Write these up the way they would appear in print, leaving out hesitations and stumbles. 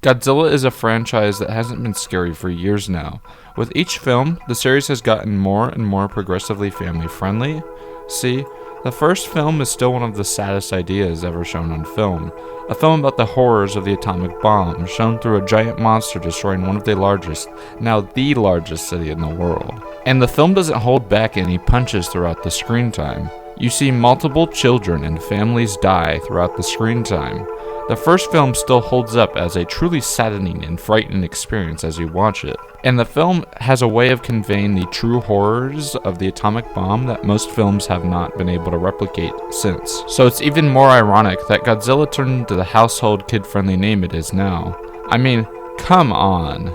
Godzilla is a franchise that hasn't been scary for years now. With each film, the series has gotten more and more progressively family-friendly. See, the first film is still one of the saddest ideas ever shown on film. A film about the horrors of the atomic bomb, shown through a giant monster destroying one of the largest, now the largest city in the world. And the film doesn't hold back any punches throughout the screen time. You see multiple children and families die throughout the screen time. The first film still holds up as a truly saddening and frightening experience as you watch it. And the film has a way of conveying the true horrors of the atomic bomb that most films have not been able to replicate since. So it's even more ironic that Godzilla turned into the household kid-friendly name it is now. I mean, come on.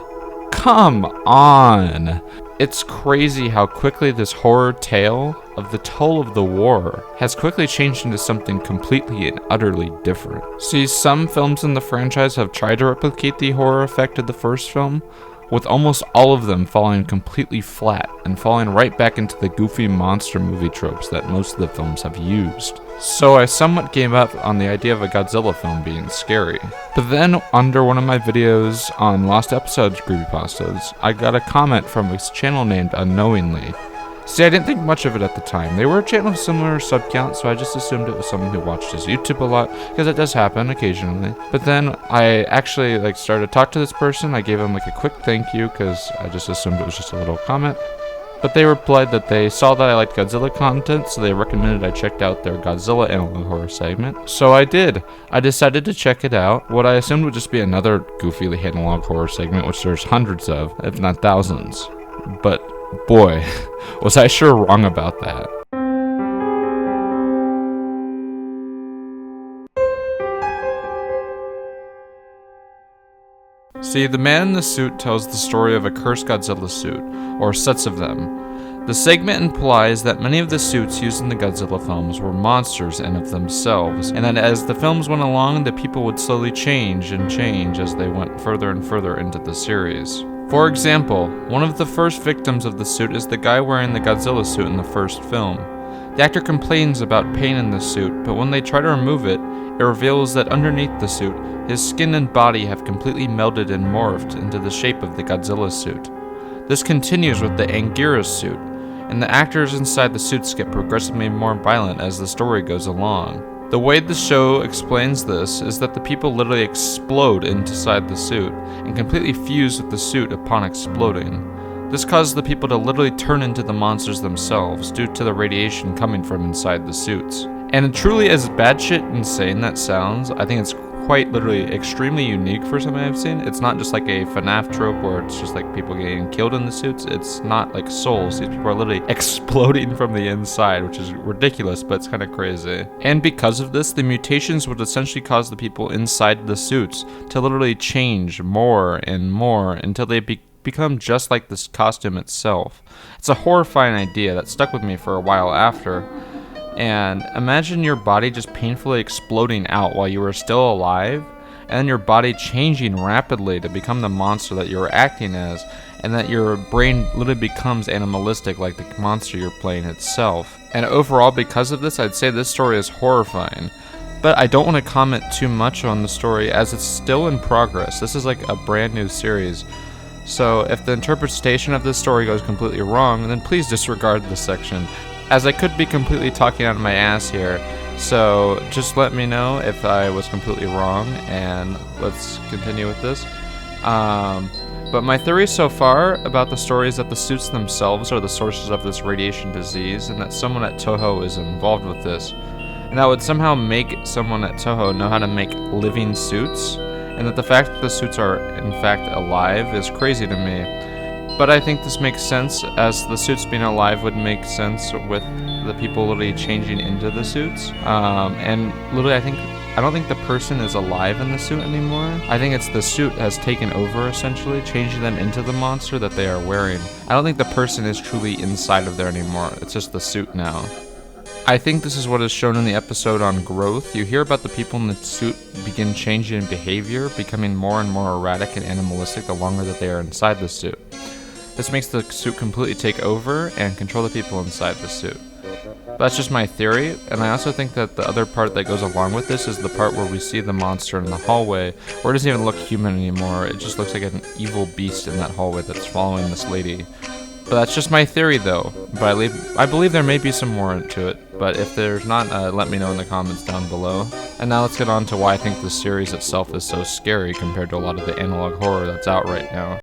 Come on! It's crazy how quickly this horror tale of the toll of the war has quickly changed into something completely and utterly different. See, some films in the franchise have tried to replicate the horror effect of the first film, with almost all of them falling completely flat and falling right back into the goofy monster movie tropes that most of the films have used. So I somewhat gave up on the idea of a Godzilla film being scary. But then, under one of my videos on Lost Episodes creepypastas, I got a comment from a channel named Unknowingly. See, I didn't think much of it at the time. They were a channel of similar sub count, so I just assumed it was someone who watched his YouTube a lot, because it does happen occasionally. But then I actually started to talk to this person. I gave him a quick thank you, because I just assumed it was just a little comment. But they replied that they saw that I liked Godzilla content, so they recommended I checked out their Godzilla Analog Horror segment. So I did. I decided to check it out. What I assumed would just be another goofy analog horror segment, which there's hundreds of, if not thousands. But boy, was I sure wrong about that. See, the man in the suit tells the story of a cursed Godzilla suit, or sets of them. The segment implies that many of the suits used in the Godzilla films were monsters in of themselves, and that as the films went along, the people would slowly change and change as they went further and further into the series. For example, one of the first victims of the suit is the guy wearing the Godzilla suit in the first film. The actor complains about pain in the suit, but when they try to remove it, it reveals that underneath the suit, his skin and body have completely melded and morphed into the shape of the Godzilla suit. This continues with the Anguirus suit, and the actors inside the suits get progressively more violent as the story goes along. The way the show explains this is that the people literally explode inside the suit, and completely fuse with the suit upon exploding. This causes the people to literally turn into the monsters themselves due to the radiation coming from inside the suits. And truly, as batshit insane that sounds, I think it's quite literally extremely unique for something I've seen. It's not just like a FNAF trope where it's just people getting killed in the suits. It's not like Souls. These people are literally exploding from the inside, which is ridiculous, but it's kind of crazy. And because of this, the mutations would essentially cause the people inside the suits to literally change more and more until they become just like this costume itself. It's a horrifying idea that stuck with me for a while after. And imagine your body just painfully exploding out while you were still alive, and then your body changing rapidly to become the monster that you were acting as, and that your brain literally becomes animalistic like the monster you're playing itself. And overall, because of this, I'd say this story is horrifying. But I don't want to comment too much on the story as it's still in progress. This is a brand new series. So if the interpretation of this story goes completely wrong, then please disregard this section, as I could be completely talking out of my ass here. So just let me know if I was completely wrong, and let's continue with this. But my theory so far about the story is that the suits themselves are the sources of this radiation disease, and that someone at Toho is involved with this. And that would somehow make someone at Toho know how to make living suits, and that the fact that the suits are in fact alive is crazy to me. But I think this makes sense, as the suits being alive would make sense with the people literally changing into the suits. And literally I don't think the person is alive in the suit anymore. I think it's the suit has taken over, essentially, changing them into the monster that they are wearing. I don't think the person is truly inside of there anymore. It's just the suit now. I think this is what is shown in the episode on growth. You hear about the people in the suit begin changing in behavior, becoming more and more erratic and animalistic the longer that they are inside the suit. This makes the suit completely take over and control the people inside the suit. But that's just my theory, and I also think that the other part that goes along with this is the part where we see the monster in the hallway, where it doesn't even look human anymore. It just looks like an evil beast in that hallway that's following this lady. But that's just my theory, though. But I believe there may be some warrant to it. But if there's not, let me know in the comments down below. And now let's get on to why I think the series itself is so scary compared to a lot of the analog horror that's out right now.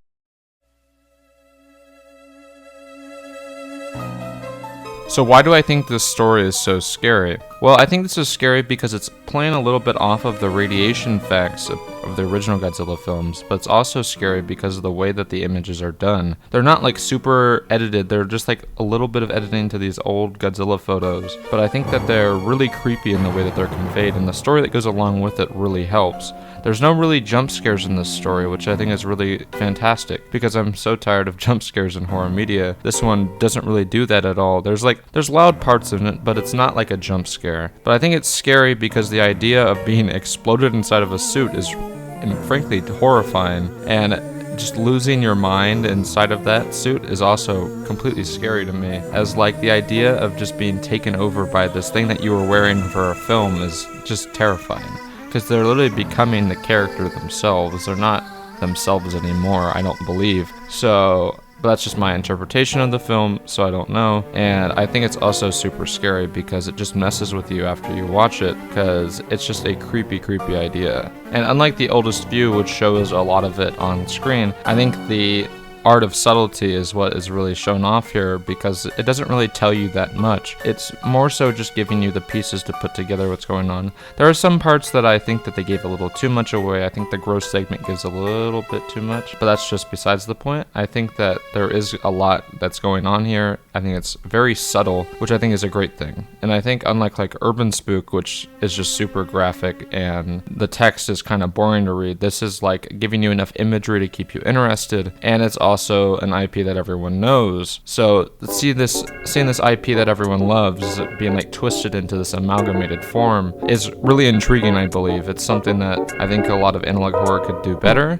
So why do I think this story is so scary? Well, I think this is scary because it's playing a little bit off of the radiation effects of the original Godzilla films, but it's also scary because of the way that the images are done. They're not like super edited, they're just like a little bit of editing to these old Godzilla photos, but I think that they're really creepy in the way that they're conveyed, and the story that goes along with it really helps. There's no really jump scares in this story, which I think is really fantastic, because I'm so tired of jump scares in horror media. This one doesn't really do that at all. There's loud parts in it, but it's not like a jump scare. But I think it's scary because the idea of being exploded inside of a suit is, and frankly, horrifying, and just losing your mind inside of that suit is also completely scary to me, as like the idea of just being taken over by this thing that you were wearing for a film is just terrifying. Because they're literally becoming the character themselves. They're not themselves anymore, I don't believe. But that's just my interpretation of the film, so I don't know. And I think it's also super scary because it just messes with you after you watch it, because it's just a creepy idea. And unlike The Oldest View, which shows a lot of it on screen, I think the art of subtlety is what is really shown off here, because it doesn't really tell you that much. It's more so just giving you the pieces to put together what's going on. There are some parts that I think that they gave a little too much away. I think the gross segment gives a little bit too much, but that's just besides the point. I think that there is a lot that's going on here. I think it's very subtle, which I think is a great thing. And I think unlike like Urban Spook, which is just super graphic and the text is kind of boring to read, this is like giving you enough imagery to keep you interested, and it's also an IP that everyone knows. So seeing this IP that everyone loves being like twisted into this amalgamated form is really intriguing, I believe. It's something that I think a lot of analog horror could do better,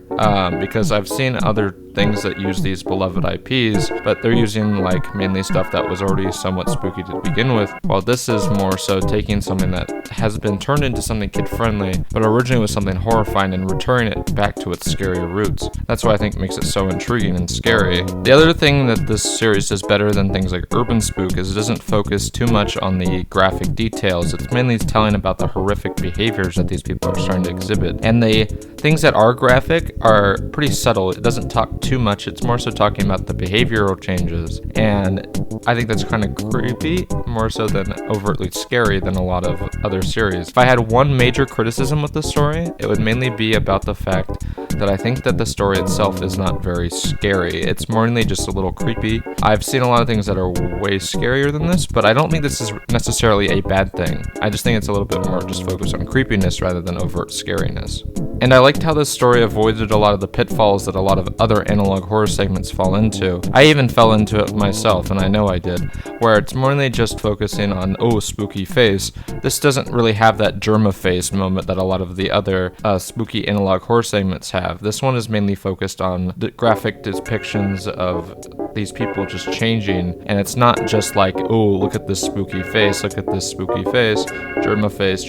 because I've seen other things that use these beloved IPs, but they're using like mainly stuff that was already somewhat spooky to begin with, while this is more so taking something that has been turned into something kid-friendly, but originally was something horrifying, and returning it back to its scary roots. That's why I think makes it so intriguing and scary. The other thing that this series does better than things like Urban Spook is it doesn't focus too much on the graphic details. It's mainly telling about the horrific behaviors that these people are starting to exhibit, and the things that are graphic are pretty subtle. It doesn't talk too much, it's more so talking about the behavioral changes, and I think that's kind of creepy, more so than overtly scary than a lot of other series. If I had one major criticism with the story, it would mainly be about the fact that I think that the story itself is not very scary. It's mainly just a little creepy. I've seen a lot of things that are way scarier than this, but I don't think this is necessarily a bad thing. I just think it's a little bit more just focused on creepiness rather than overt scariness. And I liked how this story avoided a lot of the pitfalls that a lot of other analog horror segments fall into. I even fell into it myself, and I know I did, where it's mainly just focusing on, oh, spooky face. This doesn't really have that germa face moment that a lot of the other spooky analog horror segments have. This one is mainly focused on the graphic depictions of these people just changing, and it's not just like, oh, look at this spooky face, germa face,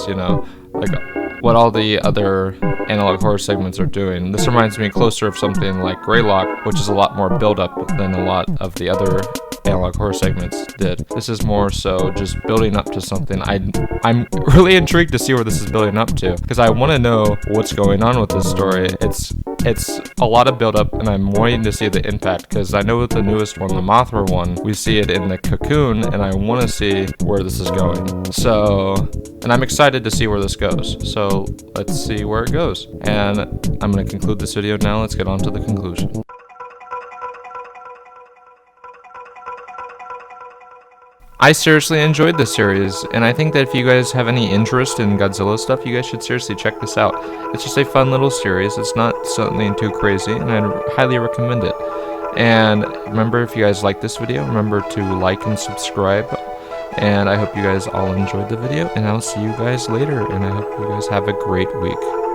you know, like what all the other analog horror segments are doing. This reminds me closer of something like Greylock, which is a lot more build-up than a lot of the other analog horror segments did. This is more so just building up to something. I'm really intrigued to see where this is building up to, because I want to know what's going on with this story. It's a lot of build up, and I'm waiting to see the impact, because I know with the newest one, the Mothra one, we see it in the cocoon, and I want to see where this is going. So, and I'm excited to see where this goes. So let's see where it goes. And I'm going to conclude this video now. Let's get on to the conclusion. I seriously enjoyed this series, and I think that if you guys have any interest in Godzilla stuff, you guys should seriously check this out. It's just a fun little series. It's not something too crazy, and I'd highly recommend it. And remember, if you guys like this video, remember to like and subscribe. And I hope you guys all enjoyed the video, and I'll see you guys later, and I hope you guys have a great week.